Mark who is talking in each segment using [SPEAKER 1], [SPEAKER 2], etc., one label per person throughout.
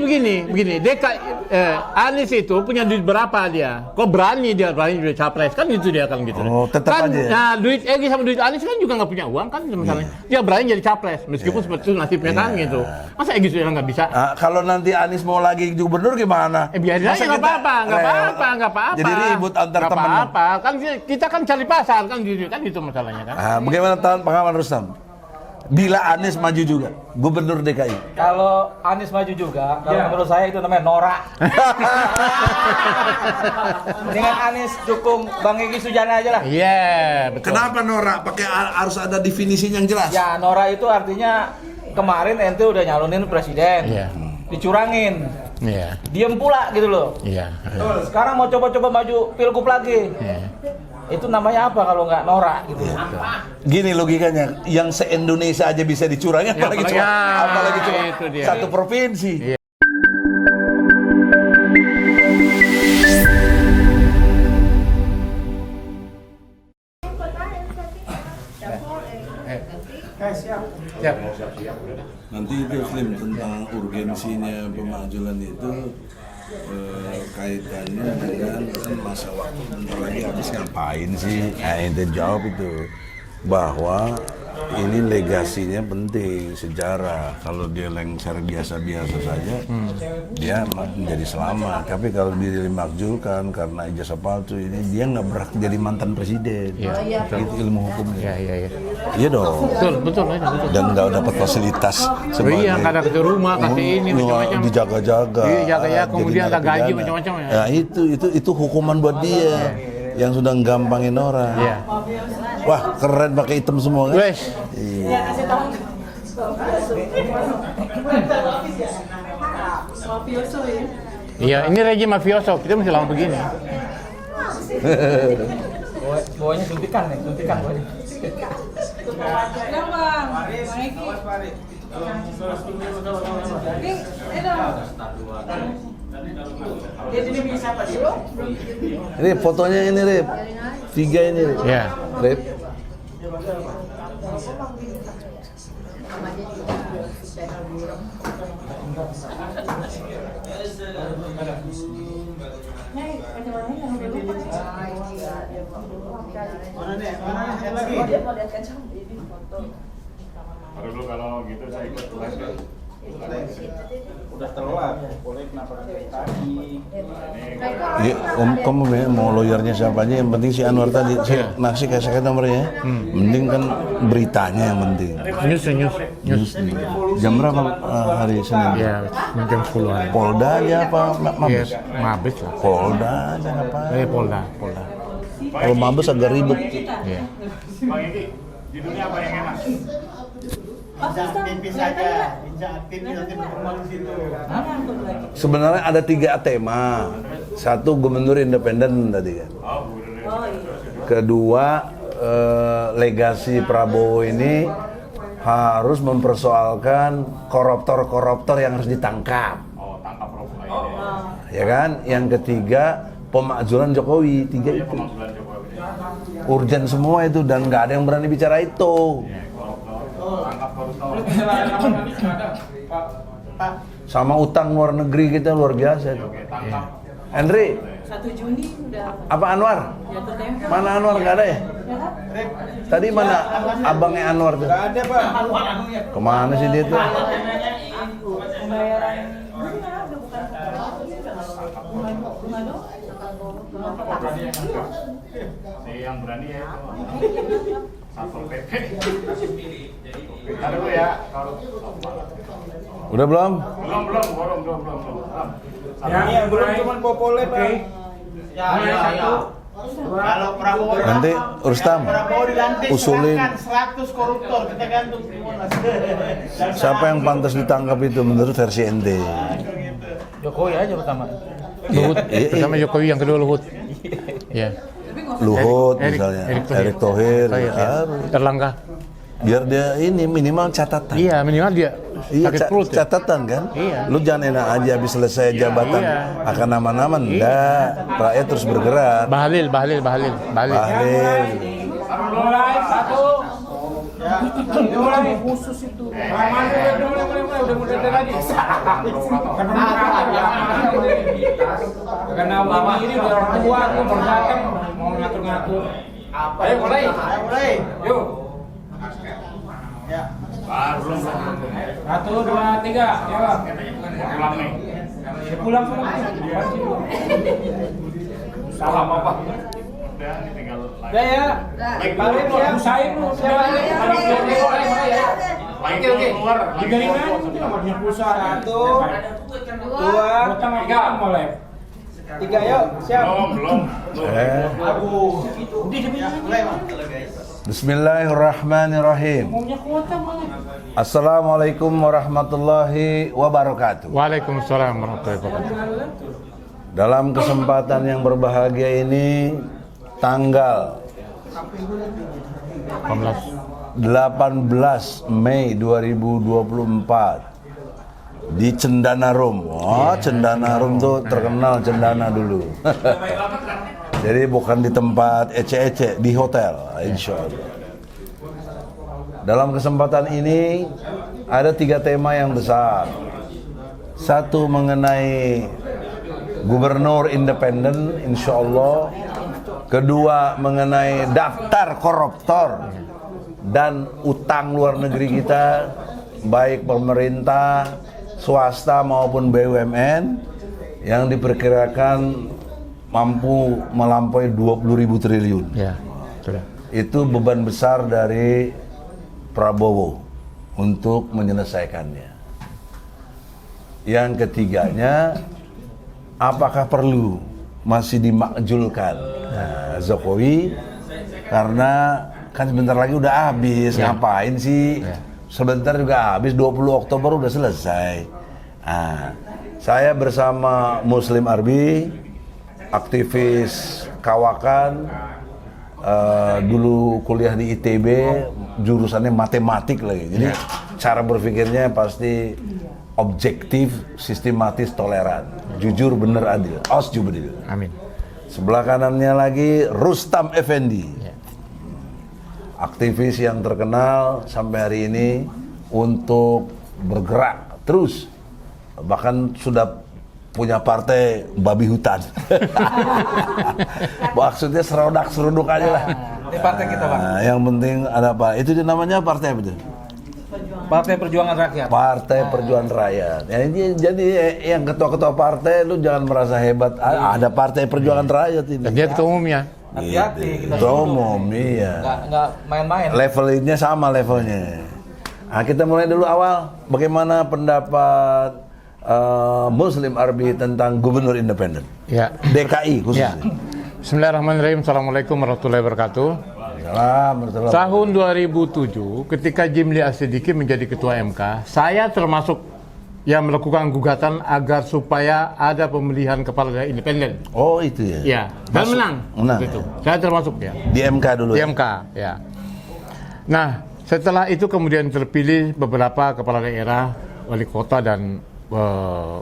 [SPEAKER 1] begini. Anies itu punya duit berapa dia? Kok berani duit capres kan gitu dia kan gitu.
[SPEAKER 2] Oh, tetap
[SPEAKER 1] kan,
[SPEAKER 2] aja.
[SPEAKER 1] Nah, duit Egy sama duit Anies kan juga nggak punya uang kan misalnya. Dia berani jadi capres meskipun seperti itu nasibnya kan gitu. Masa Egy sudah nggak bisa?
[SPEAKER 2] Kalau nanti Anies mau lagi gubernur gimana?
[SPEAKER 1] Biarin aja nggak apa-apa.
[SPEAKER 2] Jadi ribut antar teman.
[SPEAKER 1] Nggak apa-apa. Kan kita kan cari pasar kan gitu masalahnya kan.
[SPEAKER 2] Bagaimana pengalaman Rustam? Bila Anies maju juga, gubernur DKI.
[SPEAKER 3] Kalau Anies maju juga, kalau menurut saya itu namanya norak. Dengan Anies dukung Bang Egy Sujana aja lah.
[SPEAKER 1] Iya, betul.
[SPEAKER 2] Kenapa norak? Harus ada definisinya yang jelas.
[SPEAKER 3] Ya, norak itu artinya kemarin ente udah nyalonin presiden.
[SPEAKER 1] Iya.
[SPEAKER 3] Dicurangin.
[SPEAKER 1] Iya.
[SPEAKER 3] Diem pula gitu loh.
[SPEAKER 1] Iya.
[SPEAKER 3] Sekarang mau coba-coba maju pilgub lagi.
[SPEAKER 1] Iya.
[SPEAKER 3] Itu namanya apa kalau nggak norak gitu.
[SPEAKER 2] Gini logikanya, yang se-Indonesia aja bisa dicurangi, apalagi cuma satu provinsi.
[SPEAKER 1] Iya. Siap.
[SPEAKER 4] Nanti itu film tentang urgensinya pemajulan itu kaitannya dengan masa waktu bentar lagi habis ngapain sih?
[SPEAKER 2] Nah, ente jawab itu bahwa ini legasinya penting, sejarah. Kalau dia lengser biasa-biasa saja, dia menjadi selamat. Tapi kalau dia dimakzulkan karena ijazah palsu ini, dia nggak berhak jadi mantan presiden. Itu ilmu hukumnya. Iya dong.
[SPEAKER 1] Betul.
[SPEAKER 2] Dan nggak dapat fasilitas sebagai.
[SPEAKER 1] Iya, nggak ada ke rumah, kasih ini macam-macam.
[SPEAKER 2] Dijaga-jaga.
[SPEAKER 1] Iya, jaga ya, kemudian ada gaji macam-macam ya.
[SPEAKER 2] Ya itu hukuman buat dia yang sudah gampangin orang.
[SPEAKER 1] Iya.
[SPEAKER 2] Wah, keren pakai hitam semua kan?
[SPEAKER 1] Wes.
[SPEAKER 2] Iya.
[SPEAKER 1] Iya, ini rejim mafioso. Kita mesti lawan begini.
[SPEAKER 3] Bawahnya suntikan nih, suntikan bawahnya.
[SPEAKER 2] Ini fotonya ini, Rip. 3 ini, Rip.
[SPEAKER 1] Iya.
[SPEAKER 2] Rip.
[SPEAKER 5] Baru dulu kalau gitu saya ikut les kan.
[SPEAKER 6] Udah telat, boleh kenapa tadi?
[SPEAKER 2] Iya, kamu mau lawyernya siapa aja, yang penting si Anwar tadi. Nasi kasih nomornya. Mending kan beritanya yang penting.
[SPEAKER 1] News.
[SPEAKER 2] Jam berapa hari Senin?
[SPEAKER 1] Iya, jam 10-an.
[SPEAKER 2] Polda aja apa Mabes?
[SPEAKER 1] Iya, Mabes lah.
[SPEAKER 2] Polda aja apa?
[SPEAKER 1] Polda.
[SPEAKER 2] Kalau Mabes agak ribet.
[SPEAKER 1] Iya.
[SPEAKER 5] Bang Egy, di dunia apa yang enak?
[SPEAKER 6] Tipis aja, injak tipis nanti bertemu di situ.
[SPEAKER 2] Sebenarnya ada 3 tema. 1 gubernur independen tadi kan. Kedua, legasi Prabowo ini harus mempersoalkan koruptor-koruptor yang harus ditangkap.
[SPEAKER 5] Tangkap Prabowo.
[SPEAKER 2] Ya kan? Yang ketiga, pemakzulan Jokowi. 3 itu. Urgen semua itu dan nggak ada yang berani bicara itu. Sama utang luar negeri kita luar biasa itu. Henry,
[SPEAKER 7] 1 Juni udah.
[SPEAKER 2] apa Anwar? Mana Anwar, nggak ada ya? Tadi mana abangnya Anwar tuh?
[SPEAKER 6] Gak ada, Pak.
[SPEAKER 2] Kemana sih dia tuh?
[SPEAKER 7] Pembayaran bunga udah bukan bunga dong.
[SPEAKER 5] Yang berani ya itu. Satpol PP. Taruh ya kalau
[SPEAKER 2] Udah belum?
[SPEAKER 5] belum.
[SPEAKER 6] Yang belum cuma Popole, Pak. Ya. Kalau Prabowo
[SPEAKER 2] Nanti Rustam
[SPEAKER 6] dilantik,
[SPEAKER 2] usulin
[SPEAKER 6] 100 koruptor kita gantung di Monas.
[SPEAKER 2] siapa yang pantas ditangkap itu menurut versi ente.
[SPEAKER 3] Jokowi aja pertama.
[SPEAKER 1] Luhut. Pertama Jokowi, yang kedua Luhut. Iya.
[SPEAKER 2] Luhut misalnya, Erick Thohir,
[SPEAKER 1] Erlangga.
[SPEAKER 2] biar dia ini minimal catatan.
[SPEAKER 1] Iya, minimal dia sakit perut ya.
[SPEAKER 2] Catatan kan?
[SPEAKER 1] Iya.
[SPEAKER 2] Lu jangan enak aja habis selesai jabatan akan nama-nama enggak. Rakyat terus bergerak.
[SPEAKER 1] Bahlil.
[SPEAKER 2] Bahlil.
[SPEAKER 6] Mulai 1. Ya. Mulai khusus itu.
[SPEAKER 5] Udah lagi.
[SPEAKER 6] Karena mama ini udah orang tua, aku baru datang mau ngatur-ngatur. Ayo mulai. Yuk. Ya.
[SPEAKER 5] Belum.
[SPEAKER 6] 1, 2, 3. Ya.
[SPEAKER 5] Pulang nih.
[SPEAKER 6] Pulang.
[SPEAKER 5] Salam apa? Udah, ini tinggal
[SPEAKER 6] Udah ya. Balik ya. Usahain lu.
[SPEAKER 5] Oke. Keluar.
[SPEAKER 6] Dari mana itu nomornya pulsa? 1, 2, 3 mulai. 3 yuk, siap.
[SPEAKER 5] Belum.
[SPEAKER 6] Aduh, mulai.
[SPEAKER 2] Bismillahirrahmanirrahim. Assalamualaikum warahmatullahi wabarakatuh.
[SPEAKER 1] Waalaikumsalam warahmatullahi wabarakatuh.
[SPEAKER 2] Dalam kesempatan yang berbahagia ini, tanggal 18 Mei 2024 di Cendana Room. Oh, Cendana Room tuh terkenal Cendana dulu. Jadi bukan di tempat ece-ece, di hotel, insya Allah. Dalam kesempatan ini ada 3 tema yang besar. Satu mengenai gubernur independen, insya Allah. Kedua mengenai daftar koruptor dan utang luar negeri kita, baik pemerintah, swasta maupun BUMN, yang diperkirakan mampu melampaui 20.000 triliun.
[SPEAKER 1] Ya, sudah.
[SPEAKER 2] Itu beban besar dari Prabowo untuk menyelesaikannya. Yang ketiganya, apakah perlu masih dimakjulkan Jokowi, karena kan sebentar lagi udah habis, ngapain sih? Sebentar juga habis, 20 Oktober udah selesai. Saya bersama Muslim Arbi, aktivis kawakan, dulu kuliah di ITB, jurusannya matematik lagi. Jadi cara berpikirnya pasti objektif, sistematis, toleran, jujur, bener, adil. Osjubdil.
[SPEAKER 1] Amin.
[SPEAKER 2] Sebelah kanannya lagi Rustam Effendi, aktivis yang terkenal sampai hari ini untuk bergerak terus, bahkan sudah punya partai babi hutan. Maksudnya seruduk aja lah.
[SPEAKER 3] Ini partai kita, Bang.
[SPEAKER 2] Yang penting ada apa? Itu namanya partai apa itu?
[SPEAKER 3] Partai Perjuangan Rakyat.
[SPEAKER 2] Partai Perjuangan Rakyat. Ya, jadi yang ketua-ketua partai lu jangan merasa hebat. Ada Partai Perjuangan Rakyat ini.
[SPEAKER 1] Dan dia ketua umumnya.
[SPEAKER 3] Hati-hati kita.
[SPEAKER 2] Ketua umum, iya.
[SPEAKER 3] Nggak main-main.
[SPEAKER 2] Levelnya sama levelnya. Nah, kita mulai dulu awal. Bagaimana pendapat Muslim Arbi tentang gubernur independen?
[SPEAKER 1] Ya.
[SPEAKER 2] DKI khususnya.
[SPEAKER 1] Ya. Bismillahirrahmanirrahim. Assalamualaikum warahmatullahi wabarakatuh.
[SPEAKER 2] Assalamualaikum.
[SPEAKER 1] Tahun 2007, ketika Jimli As-Siddiqi menjadi ketua MK, saya termasuk yang melakukan gugatan agar supaya ada pemilihan kepala daerah independen.
[SPEAKER 2] Oh, itu ya.
[SPEAKER 1] Ya, dan menang.
[SPEAKER 2] Menang.
[SPEAKER 1] Gitu. Saya termasuk ya.
[SPEAKER 2] Di MK dulu.
[SPEAKER 1] Di MK, ya. Nah, setelah itu kemudian terpilih beberapa kepala daerah, wali kota dan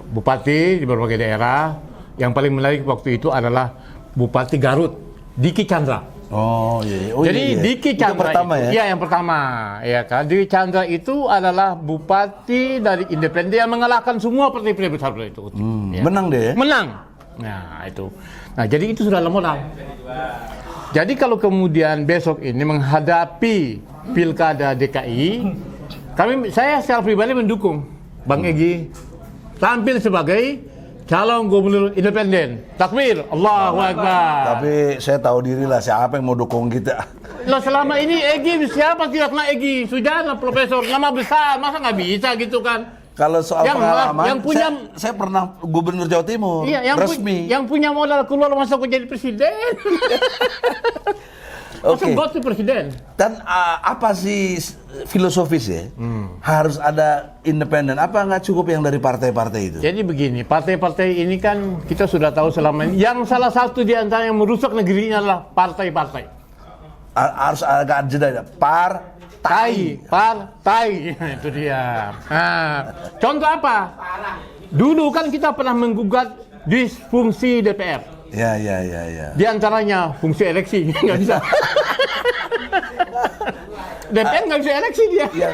[SPEAKER 1] bupati di berbagai daerah. Yang paling menarik waktu itu adalah Bupati Garut, Diki Chandra.
[SPEAKER 2] Oh iya. Oh,
[SPEAKER 1] Jadi
[SPEAKER 2] iya.
[SPEAKER 1] Diki Chandra
[SPEAKER 2] itu pertama
[SPEAKER 1] itu,
[SPEAKER 2] ya?
[SPEAKER 1] Iya, yang pertama, ya kan. Diki Chandra itu adalah bupati dari independen yang mengalahkan semua partai-partai besar itu. Ya.
[SPEAKER 2] Menang deh ya?
[SPEAKER 1] Menang. Nah, itu. Nah, jadi itu sudah modal. Jadi kalau kemudian besok ini menghadapi Pilkada DKI, saya secara pribadi mendukung Bang Egy tampil sebagai calon gubernur independen. Takbir, Allahu Akbar.
[SPEAKER 2] Tapi saya tahu diri lah siapa yang mau dukung kita.
[SPEAKER 1] Loh, selama ini Egy siapa tidak kena Egy? Sudah lah profesor, nama besar, masa nggak bisa gitu kan?
[SPEAKER 2] Kalau soal pengalaman,
[SPEAKER 1] yang punya,
[SPEAKER 2] saya pernah gubernur Jawa Timur,
[SPEAKER 1] iya,
[SPEAKER 2] resmi.
[SPEAKER 1] Yang punya modal keluar masuk jadi presiden.
[SPEAKER 2] Oke.
[SPEAKER 1] Masuk presiden.
[SPEAKER 2] Dan apa sih filosofis ya? Harus ada independen. Apa nggak cukup yang dari partai-partai itu?
[SPEAKER 1] Jadi begini, partai-partai ini kan kita sudah tahu selama ini. Yang salah satu di antara yang merusak negeri ini adalah partai-partai.
[SPEAKER 2] Harus agak jeda. Partai.
[SPEAKER 1] Itu dia. Nah, contoh apa? Dulu kan kita pernah menggugat disfungsi DPR.
[SPEAKER 2] Ya.
[SPEAKER 1] Di antaranya fungsi eleksi nggak bisa. DPR nggak bisa eleksi dia.
[SPEAKER 2] Ya.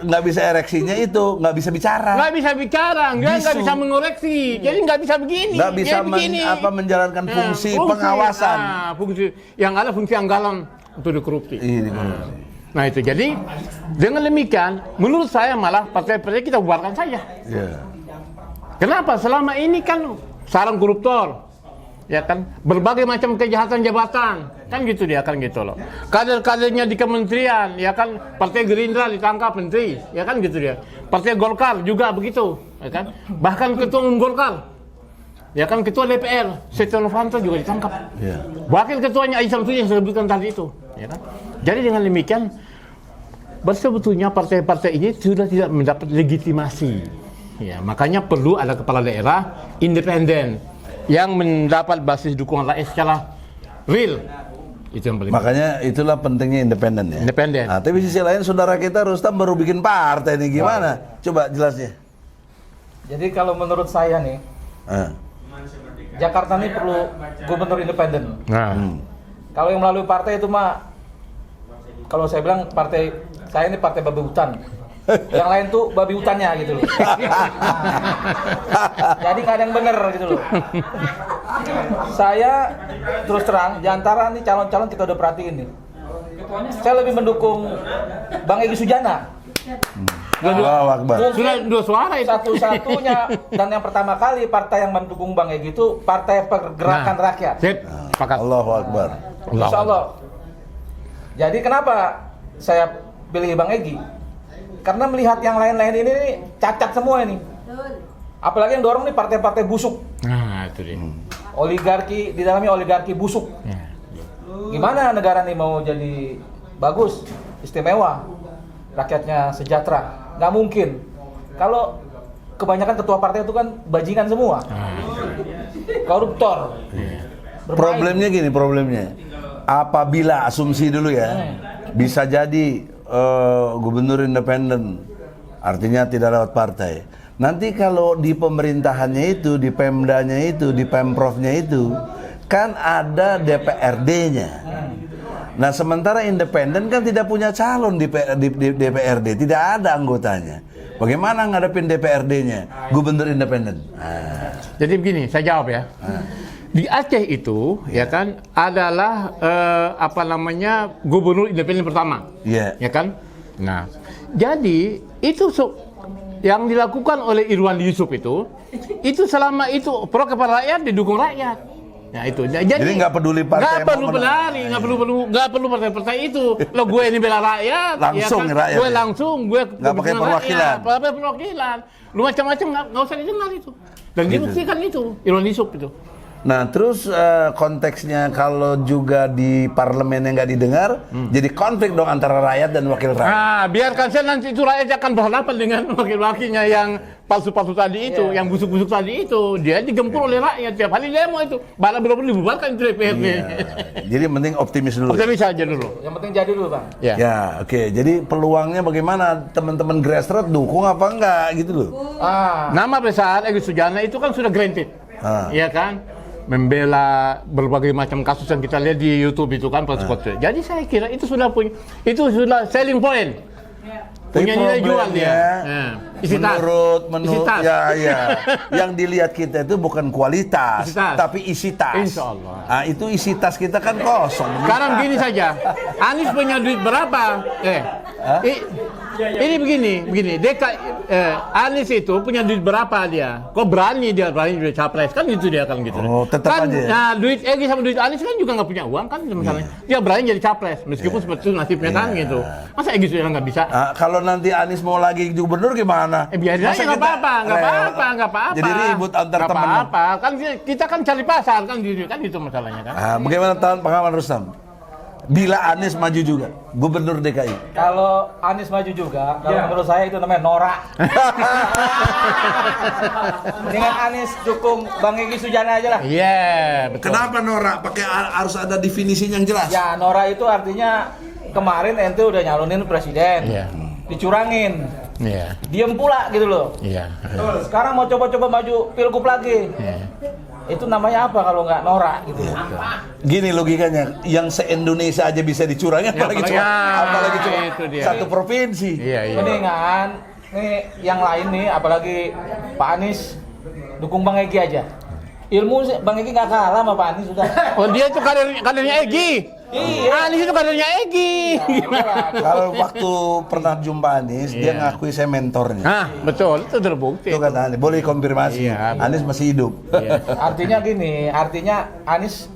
[SPEAKER 2] Nggak bisa ereksinya itu, nggak bisa bicara.
[SPEAKER 1] Nggak bisa bicara, nggak
[SPEAKER 2] Bisu.
[SPEAKER 1] bisa mengoreksi. Jadi nggak bisa begini.
[SPEAKER 2] Nggak bisa
[SPEAKER 1] Dia begini.
[SPEAKER 2] menjalankan fungsi pengawasan.
[SPEAKER 1] Fungsi yang ada fungsi anggaran untuk dikorupsi.
[SPEAKER 2] Ini
[SPEAKER 1] Nah itu jadi dengan demikian, menurut saya malah partai-partai kita bubarkan saja.
[SPEAKER 2] ya.
[SPEAKER 1] Kenapa? Selama ini kan sarang koruptor, ya kan, berbagai macam kejahatan jabatan, kan gitu dia kan gitu loh. Kader-kadernya di kementerian, ya kan, Partai Gerindra ditangkap menteri, ya kan gitu dia. Partai Golkar juga begitu, ya kan. Bahkan ketua umum Golkar, ya kan, ketua DPR Setia Novanto juga ditangkap.
[SPEAKER 2] Ya.
[SPEAKER 1] Wakil ketuanya Aziz Samsudin yang saya sebutkan tadi itu, ya kan. Jadi dengan demikian, sebetulnya partai-partai ini sudah tidak mendapat legitimasi. Ya, makanya perlu ada kepala daerah independen yang mendapat basis dukungan rakyat secara real. Itu yang paling
[SPEAKER 2] Makanya itulah pentingnya independen ya.
[SPEAKER 1] Independen.
[SPEAKER 2] Nah, tapi sisi lain saudara kita Rustam baru bikin partai nih, gimana? Coba jelasnya.
[SPEAKER 3] Jadi kalau menurut saya nih, Jakarta ini perlu gubernur independen.
[SPEAKER 1] Nah,
[SPEAKER 3] Kalau yang melalui partai itu mah, kalau saya bilang partai saya ini partai babi hutan. Yang lain tuh babi hutannya gitu loh. Jadi nggak ada yang bener gitu loh. Saya terus terang, di antara nih calon-calon kita udah perhatiin nih, saya lebih mendukung Bang Egy Sujana.
[SPEAKER 2] Allahu Akbar.
[SPEAKER 1] sudah dua suara itu.
[SPEAKER 3] Satu-satunya dan yang pertama kali partai yang mendukung Bang Egy itu Partai Pergerakan Rakyat.
[SPEAKER 1] Sip, sepakat.
[SPEAKER 2] Allahu Akbar.
[SPEAKER 3] Insya Allah. Jadi kenapa saya pilih Bang Egy? Karena melihat yang lain-lain ini nih, cacat semua ini. Apalagi yang dorong nih partai-partai busuk.
[SPEAKER 1] Nah, itu dia.
[SPEAKER 3] Oligarki, di dalamnya oligarki busuk.
[SPEAKER 1] Ya.
[SPEAKER 3] Gimana negara nih mau jadi bagus, istimewa, rakyatnya sejahtera? Nggak mungkin. Kalau kebanyakan ketua partai itu kan bajingan semua. Koruptor. Bermain.
[SPEAKER 2] Problemnya apabila asumsi dulu ya, bisa jadi gubernur independen, artinya tidak lewat partai. Nanti kalau di pemerintahannya itu, di Pemdanya itu, di Pemprovnya itu, kan ada DPRD-nya. Nah sementara independen kan tidak punya calon di DPRD, tidak ada anggotanya. Bagaimana ngadepin DPRD-nya, gubernur independen?
[SPEAKER 1] Jadi begini, saya jawab ya. Di Aceh itu, ya kan, adalah gubernur independen pertama,
[SPEAKER 2] Iya.
[SPEAKER 1] ya kan. Nah, jadi itu yang dilakukan oleh Irwan Yusuf itu selama itu pro kepada rakyat didukung rakyat. Nah itu.
[SPEAKER 2] Jadi nggak peduli partai.
[SPEAKER 1] Nggak perlu berlari, nggak perlu partai-partai itu. Lo gue ini bela rakyat,
[SPEAKER 2] Langsung
[SPEAKER 1] ya kan?
[SPEAKER 2] rakyat.
[SPEAKER 1] Gue langsung, gue
[SPEAKER 2] Nggak pakai perwakilan.
[SPEAKER 1] Pakai perwakilan. Lu macam-macam nggak usah didengar itu. Dan dibuktikan itu Irwan Yusuf itu.
[SPEAKER 2] Nah terus konteksnya kalau juga di parlemen yang nggak didengar, jadi konflik dong antara rakyat dan wakil rakyat.
[SPEAKER 1] Nah, biarkan saya nanti itu rakyat akan berhadapan dengan wakil-wakilnya yang palsu-palsu tadi itu, yang busuk-busuk tadi itu. Dia digempur oleh rakyat tiap hari demo itu. Malah belum dibubarkan itu DPRD.
[SPEAKER 2] Jadi yang penting optimis dulu.
[SPEAKER 1] Optimis saja dulu.
[SPEAKER 3] Yang penting jadi dulu Bang.
[SPEAKER 1] Ya.
[SPEAKER 2] Ya, oke. Jadi peluangnya bagaimana teman-teman grassroots dukung apa enggak gitu loh.
[SPEAKER 1] Nama besar Egy Sujana itu kan sudah granted. Iya kan? Membela berbagai macam kasus yang kita lihat di YouTube itu kan Jadi saya kira itu sudah selling point. Punya nilai jual dia. Isi tas.
[SPEAKER 2] Menurut
[SPEAKER 1] Isi tas.
[SPEAKER 2] ya. Yang dilihat kita itu bukan kualitas,
[SPEAKER 1] Isi tas.
[SPEAKER 2] tapi isi tas.
[SPEAKER 1] Insya Allah.
[SPEAKER 2] Nah, itu isi tas kita kan kosong.
[SPEAKER 1] Sekarang gini saja, Anies punya duit berapa? Ini begini, Anies itu punya duit berapa dia? Kok berani duit capres kan gitu dia kan gitu.
[SPEAKER 2] Oh, tetap
[SPEAKER 1] kan,
[SPEAKER 2] aja.
[SPEAKER 1] Nah, duit Egy sama duit Anies kan juga nggak punya uang kan misalnya. Dia berani jadi capres meskipun seperti itu nasibnya kan gitu. Masa Egy sudah nggak bisa?
[SPEAKER 2] Kalau nanti Anies mau lagi gubernur gimana?
[SPEAKER 1] Biarin aja nggak apa-apa.
[SPEAKER 2] Jadi ribut antar
[SPEAKER 1] Nggak
[SPEAKER 2] teman.
[SPEAKER 1] apa-apa, kan kita kan cari pasar kan itu masalahnya kan.
[SPEAKER 2] Bagaimana pengalaman Rustam? Bila Anies maju juga, gubernur DKI.
[SPEAKER 3] Kalau Anies maju juga, kalau menurut saya itu namanya norak. Dengan Anies dukung Bang Egy Sujana aja lah.
[SPEAKER 1] Iya, betul.
[SPEAKER 4] Kenapa norak? Harus ada definisinya yang jelas.
[SPEAKER 3] Ya norak itu artinya kemarin ente udah nyalonin presiden,
[SPEAKER 1] Iya.
[SPEAKER 3] dicurangin,
[SPEAKER 1] Iya.
[SPEAKER 3] diem pula gitu loh.
[SPEAKER 1] Iya.
[SPEAKER 3] Sekarang mau coba-coba maju pilgub lagi.
[SPEAKER 1] Iya.
[SPEAKER 3] Itu namanya apa kalau nggak norak gitu.
[SPEAKER 2] Gini logikanya, yang se-Indonesia aja bisa dicurangi, apalagi cuma
[SPEAKER 1] itu dia.
[SPEAKER 2] satu provinsi.
[SPEAKER 1] Iya, iya.
[SPEAKER 3] Mendingan nih yang lain nih, apalagi Pak Anies dukung Bang Egy aja. Ilmu Bang Egy nggak kalah sama Pak Anies sudah.
[SPEAKER 1] Oh, dia itu kadernya Egy.
[SPEAKER 3] Iya.
[SPEAKER 1] Anies itu kadernya Egy.
[SPEAKER 2] Kalau waktu pernah jumpa Anies, dia ngakui saya mentornya.
[SPEAKER 1] Nah, betul, itu terbukti.
[SPEAKER 2] Itu kata Anies, boleh konfirmasi.
[SPEAKER 1] Iya.
[SPEAKER 2] Anies masih hidup.
[SPEAKER 1] Iya.
[SPEAKER 3] Artinya gini, artinya Anies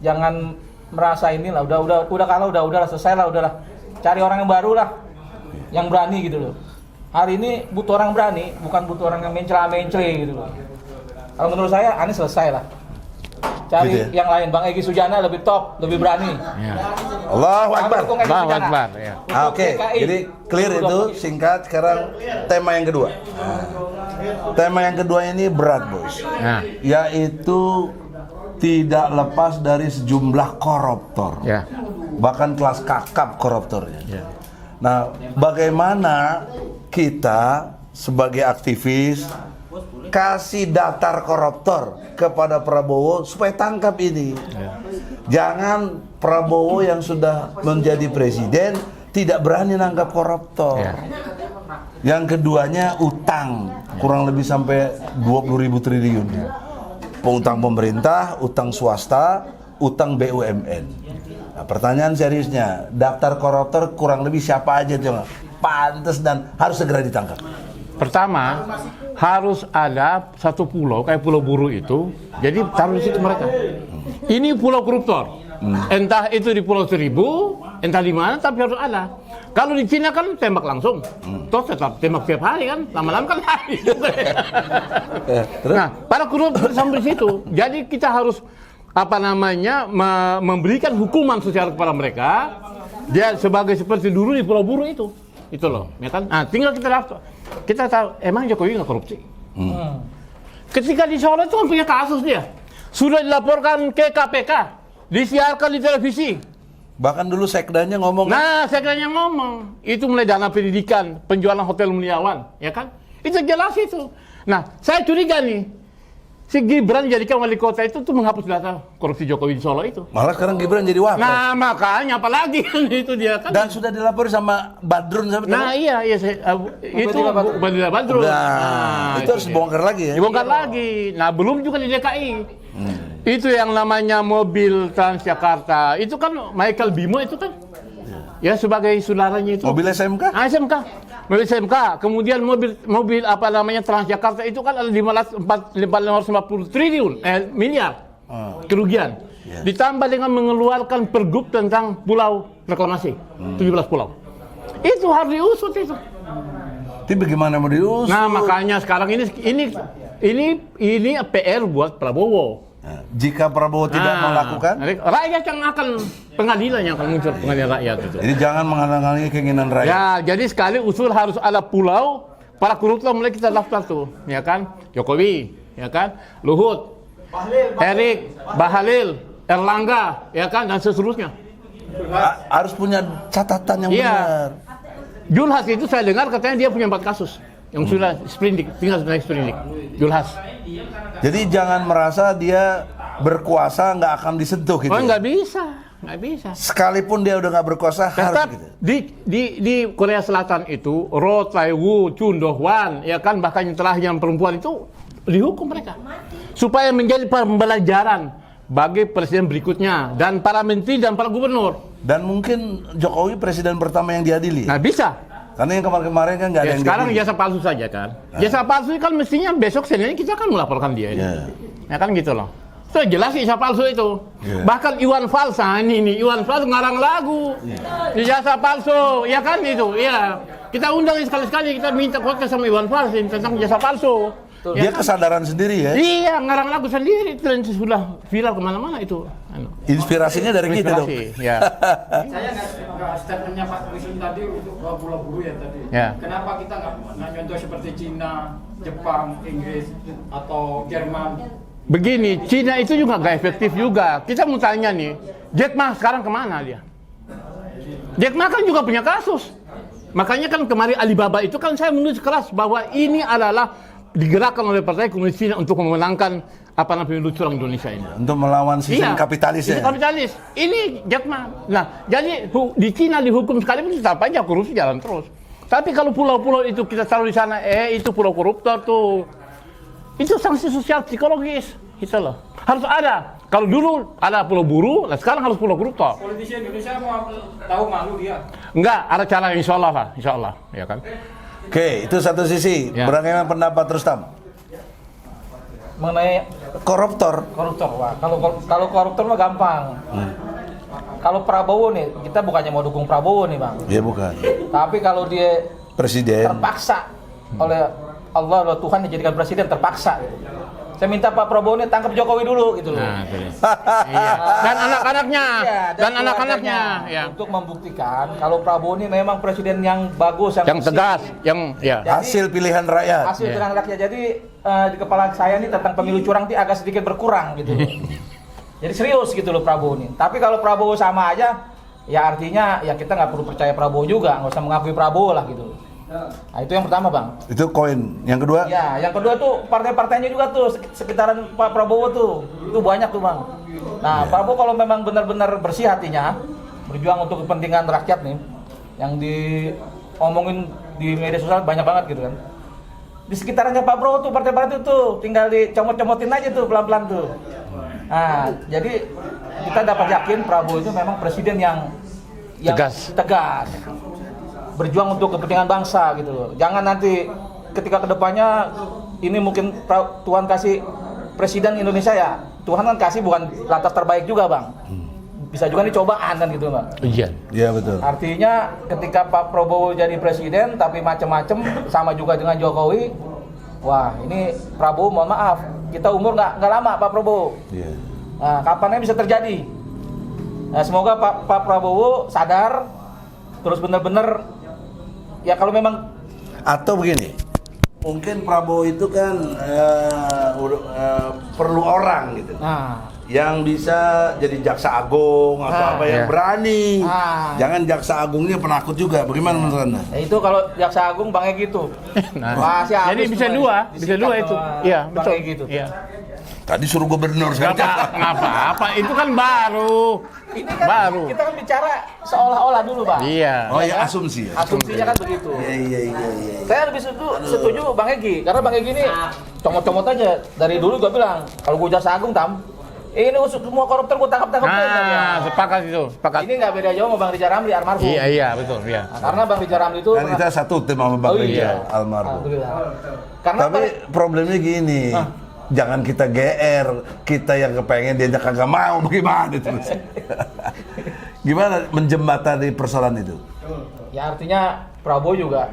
[SPEAKER 3] jangan merasa inilah udah kalah, udah selesai lah, udahlah. Cari orang yang baru lah. Yang berani gitu loh. Hari ini butuh orang berani, bukan butuh orang yang mencela-mencela gitu loh. Kalau menurut saya Anies selesai lah. Cari
[SPEAKER 2] Gitu ya?
[SPEAKER 3] yang lain, Bang Egy Sujana lebih top, lebih berani.
[SPEAKER 1] Ya.
[SPEAKER 2] Allahu Akbar.
[SPEAKER 3] Dukung Egy
[SPEAKER 1] Allahu
[SPEAKER 3] Sujana.
[SPEAKER 1] Akbar, ya.
[SPEAKER 3] Untuk
[SPEAKER 2] Oke,
[SPEAKER 3] DKI.
[SPEAKER 2] jadi clear itu singkat. Sekarang tema yang kedua. Tema yang kedua ini berat, boys.
[SPEAKER 1] Nah,
[SPEAKER 2] Yaitu tidak lepas dari sejumlah koruptor.
[SPEAKER 1] ya.
[SPEAKER 2] Bahkan kelas kakap koruptornya.
[SPEAKER 1] Ya.
[SPEAKER 2] Nah, bagaimana kita sebagai aktivis kasih daftar koruptor kepada Prabowo supaya tangkap ini. Jangan Prabowo yang sudah menjadi presiden tidak berani nangkap koruptor.
[SPEAKER 1] Ya.
[SPEAKER 2] Yang keduanya utang, kurang lebih sampai 20.000 triliun. Utang pemerintah, utang swasta, utang BUMN. Nah, pertanyaan seriusnya, daftar koruptor kurang lebih siapa aja tuh pantas dan harus segera ditangkap?
[SPEAKER 1] Pertama, harus ada satu pulau kayak Pulau Buru itu, jadi taruh di situ mereka. Ini pulau koruptor. Entah itu di Pulau Seribu, entah di mana, tapi harus ada. Kalau di Cina kan tembak langsung, toh tetap tembak tiap hari kan, lama-lama kan hari. Nah, para koruptor sampai di situ. Jadi kita harus memberikan hukuman sosial kepada mereka. Dia sebagai seperti dulu di Pulau Buru itu loh, ya kan? Nah, tinggal kita daftar. Kita tahu, emang Jokowi nggak korupsi? Ketika di Solo itu kan punya kasus dia. Sudah dilaporkan ke KPK, disiarkan di televisi.
[SPEAKER 2] Bahkan dulu sekdanya ngomong.
[SPEAKER 1] Nah, saya kira ngomong. Itu mulai dana pendidikan, penjualan Hotel Muliawan, ya kan? Itu jelas itu. Nah, saya curiga nih. Si Gibran jadikan wali kota itu tuh menghapus data korupsi Jokowi di Solo itu.
[SPEAKER 2] Malah sekarang Gibran jadi wapres.
[SPEAKER 1] Nah, makanya apalagi itu dia kan.
[SPEAKER 2] Dan sudah dilapor sama Badrun sama
[SPEAKER 1] Nah, iya itu Badrun.
[SPEAKER 2] Nah, itu harus dibongkar lagi ya.
[SPEAKER 1] Dibongkar lagi. Nah, belum juga di DKI. Itu yang namanya mobil Transjakarta. Itu kan Michael Bimo itu kan. Ya sebagai saudaranya itu.
[SPEAKER 2] Mobil SMK?
[SPEAKER 1] Ah, SMK. Mobil SMK. Kemudian mobil apa namanya Transjakarta itu kan ada 550 triliun miliar kerugian.
[SPEAKER 2] Yeah.
[SPEAKER 1] Ditambah dengan mengeluarkan pergub tentang pulau reklamasi. 17 pulau. Itu harus diusut itu.
[SPEAKER 2] Tapi bagaimana mau diusut?
[SPEAKER 1] Nah, makanya sekarang ini PR buat Prabowo.
[SPEAKER 2] Nah, jika Prabowo tidak melakukan,
[SPEAKER 1] rakyat yang akan pengadilan yang akan muncul, pengadilan rakyat itu.
[SPEAKER 2] jadi jangan menghalang-halangi keinginan rakyat.
[SPEAKER 1] Ya, jadi sekali usul harus ada pulau, para koruptor mulai kita daftar tuh, ya kan? Jokowi, ya kan? Luhut, Erik, Bahlil, Erlangga, ya kan? Dan seterusnya.
[SPEAKER 2] Harus punya catatan yang
[SPEAKER 1] Iya.
[SPEAKER 2] benar.
[SPEAKER 1] Julhas itu saya dengar katanya dia punya 4 kasus yang sudah sprindik, tinggal naik sprindik. Julhas.
[SPEAKER 2] Jadi jangan merasa dia berkuasa nggak akan disentuh gitu.
[SPEAKER 1] Oh,
[SPEAKER 2] ya?
[SPEAKER 1] nggak bisa.
[SPEAKER 2] Sekalipun dia udah nggak berkuasa
[SPEAKER 1] Tetap
[SPEAKER 2] harus gitu.
[SPEAKER 1] di Korea Selatan itu Ro Tae-woo, Chun Do-hwan, ya kan, bahkan yang terakhir yang perempuan itu dihukum mereka supaya menjadi pembelajaran bagi presiden berikutnya dan para menteri dan para gubernur.
[SPEAKER 2] Dan mungkin Jokowi presiden pertama yang diadili.
[SPEAKER 1] Nah, bisa.
[SPEAKER 2] Karena yang kemarin-kemarin kan nggak ada
[SPEAKER 1] Ya,
[SPEAKER 2] yang
[SPEAKER 1] sekarang
[SPEAKER 2] diadili.
[SPEAKER 1] jasa palsu saja kan. Jasa palsu kan mestinya besok Senin kita kan melaporkan dia.
[SPEAKER 2] Ya.
[SPEAKER 1] Ya kan gitu loh. Itu jelas jasa palsu itu.
[SPEAKER 2] Ya.
[SPEAKER 1] Bahkan Iwan Fals, ini Iwan Fals ngarang lagu. Di jasa palsu, ya kan itu. Ya. Kita undang sekali-sekali, kita minta podcast sama Iwan Fals tentang jasa palsu.
[SPEAKER 2] Dia kesadaran sendiri ya.
[SPEAKER 1] Iya, ngarang lagu sendiri dan sudah viral kemana-mana itu.
[SPEAKER 2] Inspirasinya dari kita dong.
[SPEAKER 1] Inspirasi, ya.
[SPEAKER 6] Saya nggak statementnya Pak Wisnu tadi untuk Pulau Buru ya tadi.
[SPEAKER 1] Ya.
[SPEAKER 6] Kenapa kita nggak contoh seperti Cina, Jepang, Inggris atau Jerman?
[SPEAKER 1] Begini, Cina itu juga nggak efektif juga. Kita mau tanya nih, Jack Ma sekarang kemana dia? Jack Ma kan juga punya kasus. Makanya kan kemarin Alibaba itu kan saya menulis keras bahwa ini adalah digerakkan oleh Partai Komunis Cina untuk memenangkan pemilu curang Indonesia ini.
[SPEAKER 2] Untuk melawan sistem kapitalis ya.
[SPEAKER 1] Sistem kapitalis. Ini Jack Ma. Nah, jadi di Cina dihukum sekalipun tetap aja korupsi jalan terus. Tapi kalau pulau-pulau itu kita taruh di sana, itu pulau koruptor tuh. Itu sanksi sosial psikologis, gitu loh. Harus ada. Kalau dulu ada pulau buruh, nah sekarang harus pulau koruptor.
[SPEAKER 6] Politisi Indonesia mau tahu malu dia.
[SPEAKER 1] Enggak, ada cara insya Allah, ya kan.
[SPEAKER 2] Oke, itu satu sisi.
[SPEAKER 1] Ya.
[SPEAKER 2] Bagaimana pendapat Rustam?
[SPEAKER 3] Mengenai
[SPEAKER 2] Koruptor.
[SPEAKER 3] koruptor, wah kalau koruptor mah gampang. Kalau Prabowo nih, kita bukannya mau dukung Prabowo nih bang.
[SPEAKER 2] Ya bukan.
[SPEAKER 3] Tapi kalau dia
[SPEAKER 2] Presiden.
[SPEAKER 3] terpaksa oleh Allah, oleh Tuhan dijadikan presiden terpaksa. Gitu. Saya minta Pak Prabowo nih tangkap Jokowi dulu gitu loh.
[SPEAKER 1] Nah, iya. Dan anak-anaknya,
[SPEAKER 3] Iya,
[SPEAKER 1] dan anak-anaknya,
[SPEAKER 3] keluarganya.
[SPEAKER 1] ya.
[SPEAKER 3] Untuk membuktikan kalau Prabowo ini memang presiden yang bagus,
[SPEAKER 1] Yang
[SPEAKER 3] bersih.
[SPEAKER 1] tegas, yang ya.
[SPEAKER 3] Jadi-
[SPEAKER 2] Hasil pilihan rakyat.
[SPEAKER 3] Hasil
[SPEAKER 1] Iya.
[SPEAKER 3] pilihan rakyat. Jadi di kepala saya nih tentang pemilu curang ini agak sedikit berkurang gitu loh. Jadi serius gitu loh Prabowo nih. Tapi kalau Prabowo sama aja, ya artinya ya kita nggak perlu percaya Prabowo juga, nggak usah mengakui Prabowo lah gitu loh. Nah itu yang pertama bang.
[SPEAKER 2] Itu koin. Yang kedua?
[SPEAKER 3] Ya, yang kedua tuh partai-partainya juga tuh sekitaran Pak Prabowo tuh, itu banyak tuh bang. Nah Prabowo kalau memang benar-benar bersih hatinya, berjuang untuk kepentingan rakyat nih, yang diomongin di media sosial banyak banget gitu kan. Di sekitarannya Pak Prabowo tuh partai-partai tuh, tinggal dicomot-comotin aja tuh pelan-pelan tuh. Nah, jadi kita dapat yakin Prabowo itu memang presiden yang
[SPEAKER 1] Tegas.
[SPEAKER 3] Berjuang untuk kepentingan bangsa gitu loh. Jangan nanti ketika kedepannya ini mungkin Tuhan kasih presiden Indonesia ya, Tuhan kan kasih bukan lantas terbaik juga bang. Bisa juga nih cobaan kan gitu bang.
[SPEAKER 1] Ujian.
[SPEAKER 2] Iya betul.
[SPEAKER 3] Artinya ketika Pak Prabowo jadi presiden tapi macam-macam sama juga dengan Jokowi, wah ini Prabowo mohon maaf, kita umur nggak lama Pak Prabowo.
[SPEAKER 2] Iya.
[SPEAKER 3] Nah, kapannya bisa terjadi. Nah, semoga Pak Prabowo sadar, terus benar-benar ya kalau memang
[SPEAKER 2] Atau begini, mungkin Prabowo itu kan perlu orang gitu,
[SPEAKER 3] nah
[SPEAKER 2] yang bisa jadi jaksa agung atau apa yang
[SPEAKER 1] iya.
[SPEAKER 2] berani.
[SPEAKER 3] Ah.
[SPEAKER 2] Jangan jaksa agungnya penakut juga. Bagaimana menurut Anda?
[SPEAKER 3] ya itu kalau Jaksa Agung Bang Egy gitu.
[SPEAKER 1] Nah,
[SPEAKER 3] Wah, si
[SPEAKER 1] jadi
[SPEAKER 3] habis
[SPEAKER 1] bisa
[SPEAKER 3] semua
[SPEAKER 1] dua
[SPEAKER 3] disikat
[SPEAKER 1] itu.
[SPEAKER 3] sama
[SPEAKER 1] Iya,
[SPEAKER 3] Bang
[SPEAKER 1] betul.
[SPEAKER 3] Egy gitu.
[SPEAKER 1] Iya.
[SPEAKER 2] Tadi suruh gubernur
[SPEAKER 1] Nggak
[SPEAKER 2] sekarang.
[SPEAKER 1] apa-apa, itu kan baru.
[SPEAKER 3] Ini kan
[SPEAKER 1] Baru.
[SPEAKER 3] kita kan bicara seolah-olah dulu, Bang.
[SPEAKER 1] Iya.
[SPEAKER 2] Oh ya, asumsi ya.
[SPEAKER 3] Asumsinya kan begitu.
[SPEAKER 2] Iya.
[SPEAKER 3] Saya lebih setuju Bang Egy, karena Bang Egy ini comot-comot aja. Dari dulu gua bilang, kalau gua Jaksa Agung ini semua koruptor gua tangkap-tangkapin.
[SPEAKER 1] Nah, sepakat itu, sepakat.
[SPEAKER 3] Ini nggak beda jauh sama Bang Rizal Ramli almarhum.
[SPEAKER 1] Iya, betul, iya.
[SPEAKER 3] Nah, karena Bang Rizal Ramli itu
[SPEAKER 2] Kan kita satu tim sama Bang
[SPEAKER 3] Oh,
[SPEAKER 2] Rizal,
[SPEAKER 3] iya.
[SPEAKER 2] almarhum.
[SPEAKER 3] Alhamdulillah. Karena
[SPEAKER 2] Tapi problemnya gini, jangan kita GR, kita yang kepengen dia kagak mau, bagaimana terus? Gimana menjembatani persoalan itu?
[SPEAKER 3] ya artinya Prabowo juga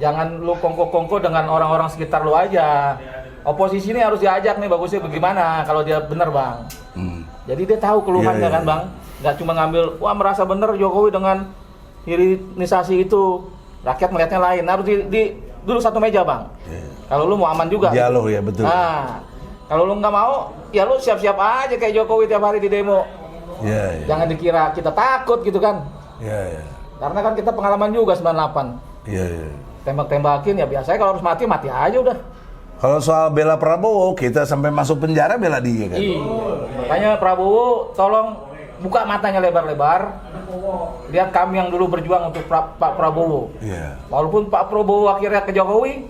[SPEAKER 3] jangan lu kongko-kongko dengan orang-orang sekitar lu aja. Oposisi ini harus diajak nih bagusnya bagaimana kalau dia benar bang. Jadi dia tahu keluhannya
[SPEAKER 2] Iya, iya.
[SPEAKER 3] kan bang. Nggak cuma ngambil wah merasa benar Jokowi dengan hilirisasi itu. Rakyat melihatnya lain. Harus dulu satu meja bang. Kalau lu mau aman juga.
[SPEAKER 2] Dialog ya, betul.
[SPEAKER 3] Nah kalau lu nggak mau ya lu siap-siap aja kayak Jokowi tiap hari di demo.
[SPEAKER 2] Iya.
[SPEAKER 3] Jangan dikira kita takut gitu kan.
[SPEAKER 2] Iya.
[SPEAKER 3] Karena kan kita pengalaman juga 98.
[SPEAKER 2] Iya.
[SPEAKER 3] Tembak-tembakin ya biasanya kalau harus mati aja udah.
[SPEAKER 2] Kalau soal bela Prabowo, kita sampai masuk penjara bela dia kan.
[SPEAKER 3] Iya. Makanya Prabowo tolong buka matanya lebar-lebar. Lihat kami yang dulu berjuang untuk Pak Prabowo.
[SPEAKER 2] Iya.
[SPEAKER 3] Walaupun Pak Prabowo akhirnya ke Jokowi,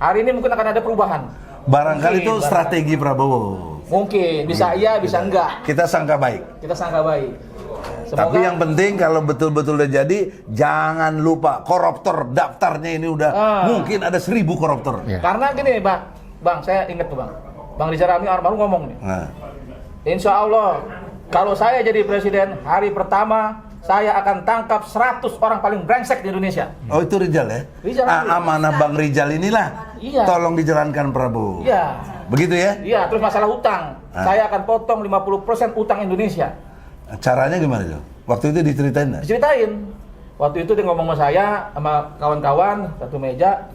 [SPEAKER 3] hari ini mungkin akan ada perubahan.
[SPEAKER 2] Barangkali
[SPEAKER 3] Mungkin,
[SPEAKER 2] itu
[SPEAKER 3] barangkali.
[SPEAKER 2] strategi Prabowo.
[SPEAKER 3] Mungkin bisa iya, bisa enggak.
[SPEAKER 2] Kita sangka baik.
[SPEAKER 3] Kita sangka baik.
[SPEAKER 2] Tapi yang penting kalau betul-betul udah jadi, jangan lupa koruptor daftarnya ini udah mungkin ada 1000 koruptor.
[SPEAKER 1] Iya.
[SPEAKER 3] Karena gini, Bang, saya ingat tuh Bang Rizal Ramli almarhum ngomong nih.
[SPEAKER 2] Nah,
[SPEAKER 3] Insya Allah, kalau saya jadi presiden, hari pertama saya akan tangkap 100 orang paling brengsek di Indonesia.
[SPEAKER 2] oh itu Rizal ya?
[SPEAKER 3] Rizal.
[SPEAKER 2] Amanah Bang Rizal inilah,
[SPEAKER 3] Iya.
[SPEAKER 2] tolong dijalankan Prabowo.
[SPEAKER 3] Iya,
[SPEAKER 2] Begitu ya?
[SPEAKER 3] iya. Terus masalah utang, saya akan potong 50% utang Indonesia.
[SPEAKER 2] Caranya gimana tuh? Waktu itu diceritain nggak?
[SPEAKER 3] Diceritain. Waktu itu dia ngomong sama saya, sama kawan-kawan, satu meja.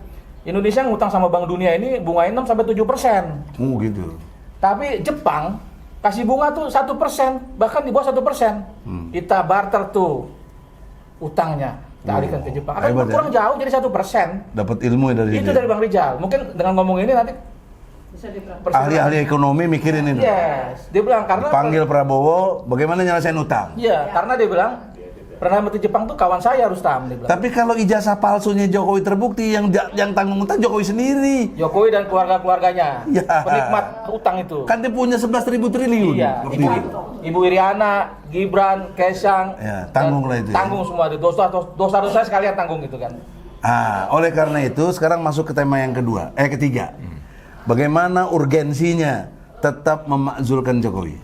[SPEAKER 3] Indonesia ngutang sama Bank Dunia ini bunganya 6-7%.
[SPEAKER 2] Oh gitu.
[SPEAKER 3] Tapi Jepang kasih bunga tuh 1%, bahkan di bawah 1%. Kita barter tuh utangnya. kita alihkan ke Jepang. Akan
[SPEAKER 2] Hebat ya.
[SPEAKER 3] kurang jauh jadi 1%.
[SPEAKER 2] Dapat ilmu ya dari
[SPEAKER 3] Itu
[SPEAKER 2] sini.
[SPEAKER 3] dari Bang Rijal. Mungkin dengan ngomong ini nanti
[SPEAKER 7] Bisa dipraktek.
[SPEAKER 3] perseberangan.
[SPEAKER 2] Ahli-ahli ekonomi mikirin ini.
[SPEAKER 3] Yes, dia bilang karena
[SPEAKER 2] Panggil Prabowo, bagaimana nyelesain utang.
[SPEAKER 3] Iya, karena dia bilang Perdana Menteri Jepang tuh kawan saya Rustam, dia bilang.
[SPEAKER 2] Tapi kalau ijazah palsunya Jokowi terbukti, yang tanggung utang Jokowi sendiri.
[SPEAKER 3] Jokowi dan keluarga-keluarganya,
[SPEAKER 2] Ya.
[SPEAKER 3] penikmat utang itu.
[SPEAKER 2] Kan dia punya 11.000 triliun.
[SPEAKER 3] Iya,
[SPEAKER 2] waktu
[SPEAKER 3] Ibu,
[SPEAKER 2] itu.
[SPEAKER 3] Ibu Iriana, Gibran, Kaesang,
[SPEAKER 2] Ya, tanggunglah itu ya.
[SPEAKER 3] Tanggung semua itu. Dosa-dosa sekalian tanggung itu kan.
[SPEAKER 2] Oleh karena itu sekarang masuk ke tema yang ketiga. Bagaimana urgensinya tetap memakzulkan Jokowi?